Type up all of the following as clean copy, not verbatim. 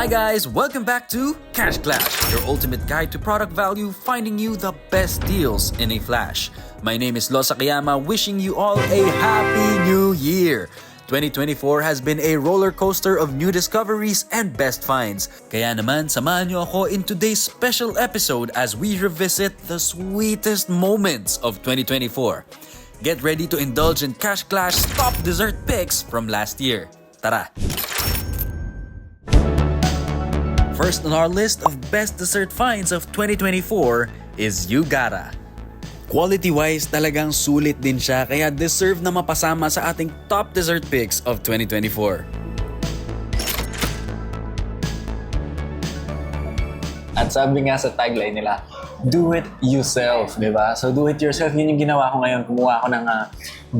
Hi guys, welcome back to Cash Clash, your ultimate guide to product value, finding you the best deals in a flash. My name is Los Akiyama, wishing you all a happy new year. 2024 has been a roller coaster of new discoveries and best finds. Kaya naman, samahan niyo ako in today's special episode as we revisit the sweetest moments of 2024. Get ready to indulge in Cash Clash's top dessert picks from last year. Tara! First on our list of best dessert finds of 2024 is Yugara. Quality-wise, talagang sulit din siya kaya deserve na mapasama sa ating top dessert picks of 2024. At sabi nga sa tagline nila, do it yourself, di ba? So do it yourself, yun yung ginawa ko ngayon. Kumuha ako ng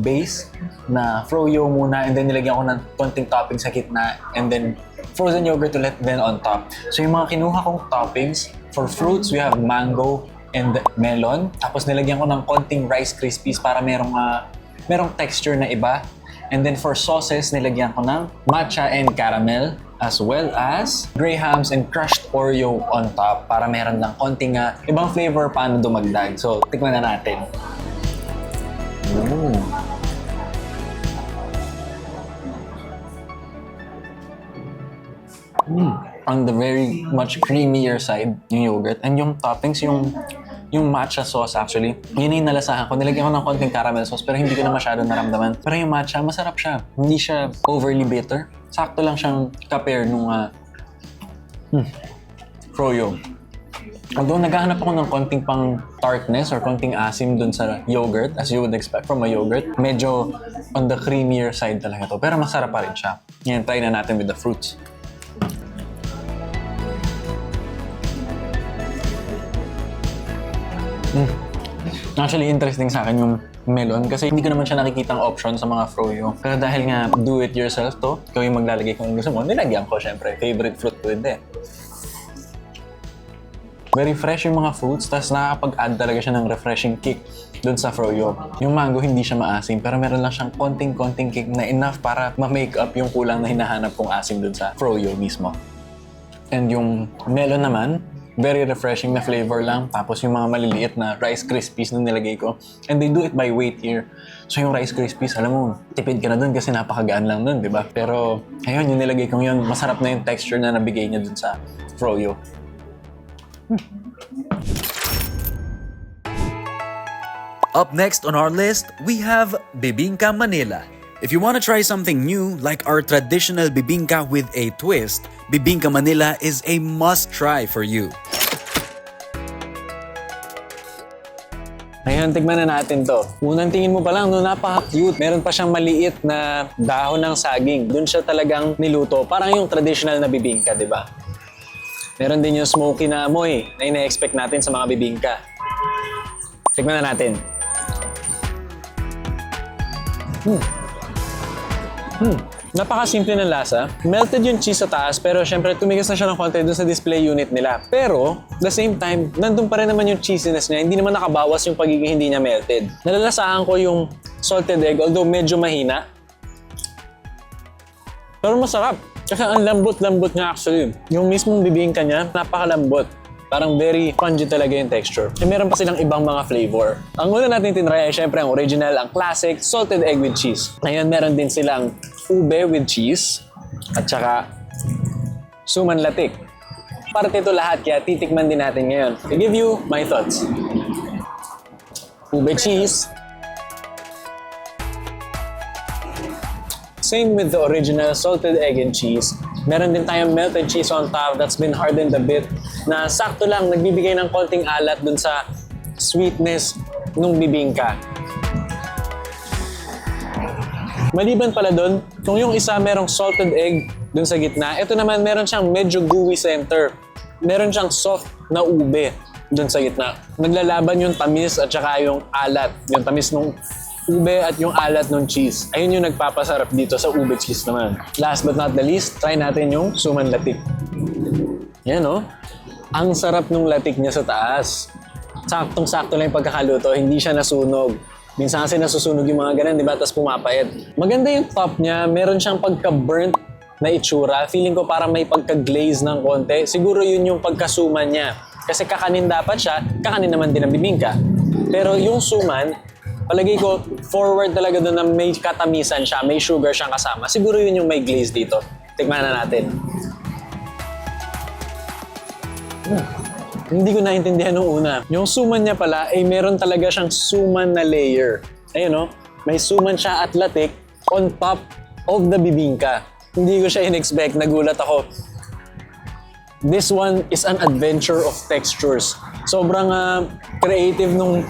base na froyo muna and then nilagyan ko ng konting topping sa gitna and then frozen yogurt ulit then on top. So yung mga kinuha kong toppings, for fruits, we have mango and melon. Tapos nilagyan ko ng konting Rice Krispies para merong texture na iba. And then for sauces, nilagyan ko ng matcha and caramel as well as grahams and crushed Oreo on top para meron ng konting ibang flavor paano dumagdag. So, tikman na natin. On the very much creamier side, yung yogurt. And yung toppings, yung matcha sauce actually, yun yung nalasahan ko. Nilagyan ko ng konting caramel sauce pero hindi ko na masyado naramdaman. Pero yung matcha, masarap siya. Hindi siya overly bitter. Sakto lang siyang ka-pair nung froyo. Although naghahanap ako ng konting pang tartness or konting asim dun sa yogurt, as you would expect from a yogurt, medyo on the creamier side talaga to. Pero masarap pa rin siya. Yan, try na natin with the fruits. Actually, interesting sa akin yung melon kasi hindi ko naman siya nakikitang option sa mga froyo. Pero dahil nga do it yourself to, ikaw yung maglalagay kung gusto mo, nilagyan ko syempre. Favorite fruit ko din. Very fresh yung mga fruits, tapos nakakapag-add talaga siya ng refreshing kick dun sa froyo. Yung mango hindi siya maasim, pero meron lang siyang konting kick na enough para ma-make up yung kulang na hinahanap kong asim dun sa froyo mismo. And yung melon naman, very refreshing na flavor lang. Tapos yung mga maliliit na Rice Krispies na nilagay ko. And they do it by weight here. So yung Rice Krispies, alam mo, tipid ka na dun kasi napakagaan lang dun, di ba? Pero ayun, yung nilagay kong yun, masarap na yung texture na nabigay niya dun sa froyo. Up next on our list, we have Bibingka Manila. If you want to try something new, like our traditional bibingka with a twist, Bibingka Manila is a must-try for you. Ngayon, tignan na natin to. Unang tingin mo pa lang, napaka-cute. Meron pa siyang maliit na dahon ng saging. Doon siya talagang niluto. Parang yung traditional na bibingka, di ba? Meron din yung smoky na amoy na ina-expect natin sa mga bibingka. Tignan na natin. Napaka-simple ng lasa. Melted yung cheese sa taas, pero syempre tumigas na siya ng konti dun sa display unit nila. Pero, the same time, nandun pa rin naman yung cheesiness niya. Hindi naman nakabawas yung pagiging hindi niya melted. Nalalasahan ko yung salted egg, although medyo mahina. Pero masarap. Kasi ang lambot-lambot niya actually. Yung mismong bibingka niya, napakalambot. Parang very spongy talaga yung texture. E meron pa silang ibang mga flavor. Ang una natin tinry ay syempre ang original, ang classic, salted egg with cheese. Ngayon meron din silang ube with cheese at saka suman latik. Parte ito lahat kaya titikman din natin ngayon. To give you my thoughts. Ube cheese. Same with the original salted egg and cheese. Meron din tayong melted cheese on top that's been hardened a bit na sakto lang nagbibigay ng konting alat dun sa sweetness nung bibingka. Maliban pala dun, kung yung isa merong salted egg dun sa gitna, ito naman meron siyang medyo gooey center. Meron siyang soft na ube dun sa gitna. Naglalaban yung tamis at saka yung alat. Yung tamis nung ube at yung alat ng cheese. Ayun yung nagpapasarap dito sa ube cheese naman. Last but not the least, try natin yung suman latik. Yan oh. Ang sarap nung latik niya sa taas. Saktong-sakto lang yung pagkakaluto, hindi siya nasunog. Minsan kasi nasusunog yung mga ganun, di ba? Tapos pumapait. Maganda yung top niya, meron siyang pagka-burnt na itsura. Feeling ko parang may pagka-glaze ng konti. Siguro yun yung pagkasuman niya. Kasi kakanin dapat siya, kakanin naman din ang bibingka. Pero yung suman, palagay ko, forward talaga doon na may katamisan siya, may sugar siyang kasama. Siguro yun yung may glaze dito. Tikman na natin. Hindi ko naintindihan nung una. Yung suman niya pala, ay meron talaga siyang suman na layer. Ayun no? May suman siya at latik on top of the bibingka. Hindi ko siya in-expect. Nagulat ako. This one is an adventure of textures. Sobrang creative nung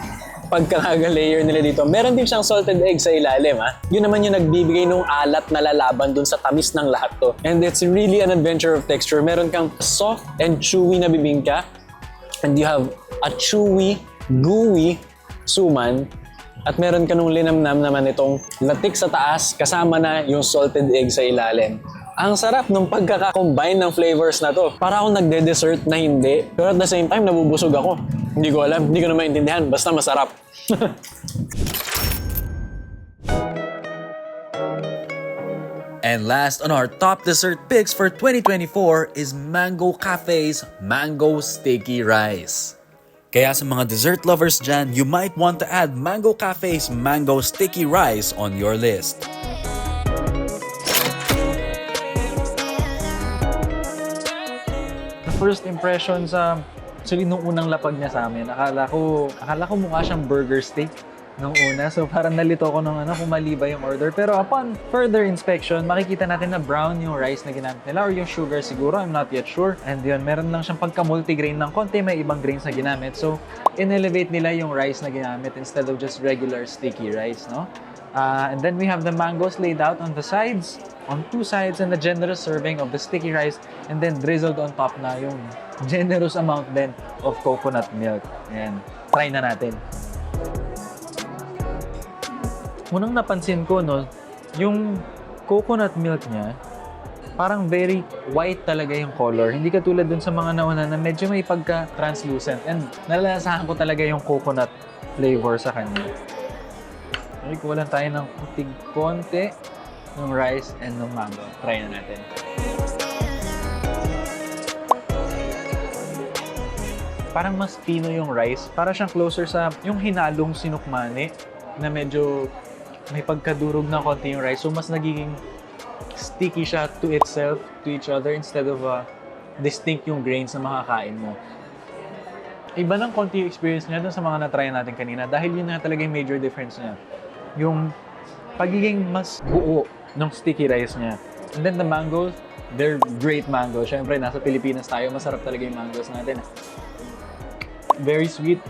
pagkakaga-layer nila dito. Meron din siyang salted egg sa ilalim. Yun naman yung nagbibigay nung alat na lalaban dun sa tamis ng lahat to. And it's really an adventure of texture. Meron kang soft and chewy na bibingka. And you have a chewy, gooey suman. At meron ka nung linamnam naman itong latik sa taas kasama na yung salted egg sa ilalim. Ang sarap nung pagkaka-combine ng flavors na to. Para akong nagde-dessert na hindi. Pero at the same time, nabubusog ako. Hindi ko alam, hindi ko na maintindihan. Basta masarap. And last on our top dessert picks for 2024 is Mango Cafe's Mango Sticky Rice. Kaya sa mga dessert lovers dyan, you might want to add Mango Cafe's Mango Sticky Rice on your list. The first impression sa actually nung unang lapag niya sa amin, akala ko mukha siyang burger steak nung una. So parang nalito ko nung kung mali ba yung order. Pero upon further inspection, makikita natin na brown yung rice na ginamit nila or yung sugar siguro, I'm not yet sure. And yun, meron lang siyang pagka-multigrain ng konti, may ibang grains na ginamit. So in-elevate nila yung rice na ginamit instead of just regular sticky rice, no? And then we have the mangoes laid out on the sides, on two sides, and a generous serving of the sticky rice, and then drizzled on top na yung generous amount then of coconut milk. Ayan, try na natin. Unang napansin ko, no, yung coconut milk niya, parang very white talaga yung color. Hindi katulad dun sa mga nauna na medyo may pagka-translucent. And nalalasahan ko talaga yung coconut flavor sa kanya. Okay, kulang tayo ng konti ng rice and ng mango. Try na natin. Parang mas pino yung rice. Para siyang closer sa yung hinalong sinukmane na medyo may pagkadurog na konti yung rice. So, mas nagiging sticky siya to itself, to each other, instead of distinct yung grains na makakain mo. Iba ng konti yung experience niya dun sa mga na-try natin kanina dahil yun na talaga yung major difference niya. Yung pagiging mas buo ng sticky rice niya. And then the mangoes, they're great mangoes. Siyempre, nasa Pilipinas tayo, masarap talaga yung mangoes natin. Very sweet.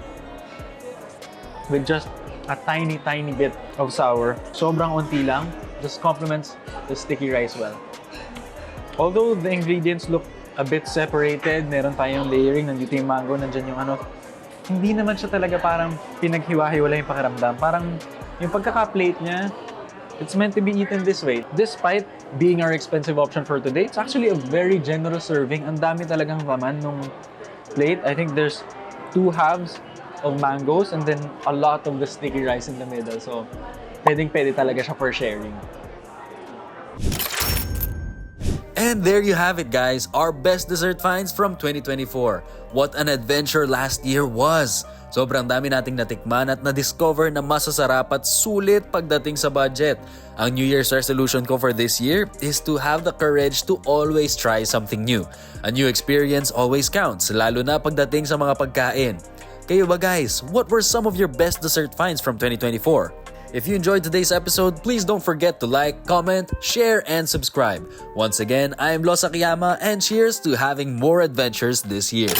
With just a tiny bit of sour. Sobrang unti lang. Just complements the sticky rice well. Although the ingredients look a bit separated, meron tayong layering, nandito yung mango, nandyan yung hindi naman siya talaga parang pinaghiwa-hiwala yung pakiramdam. Parang yung pagkaka-plate niya, it's meant to be eaten this way. Despite being our expensive option for today, it's actually a very generous serving. Ang dami talagang laman nung plate. I think there's 2 halves of mangoes and then a lot of the sticky rice in the middle. So, pwedeng-pwede talaga siya for sharing. And there you have it, guys, our best dessert finds from 2024. What an adventure last year was! Sobrang dami nating natikman at na-discover na masasarap at sulit pagdating sa budget. Ang New Year's resolution ko for this year is to have the courage to always try something new. A new experience always counts, lalo na pagdating sa mga pagkain. Kayo ba guys, what were some of your best dessert finds from 2024? If you enjoyed today's episode, please don't forget to like, comment, share, and subscribe. Once again, I am Los Akiyama and cheers to having more adventures this year.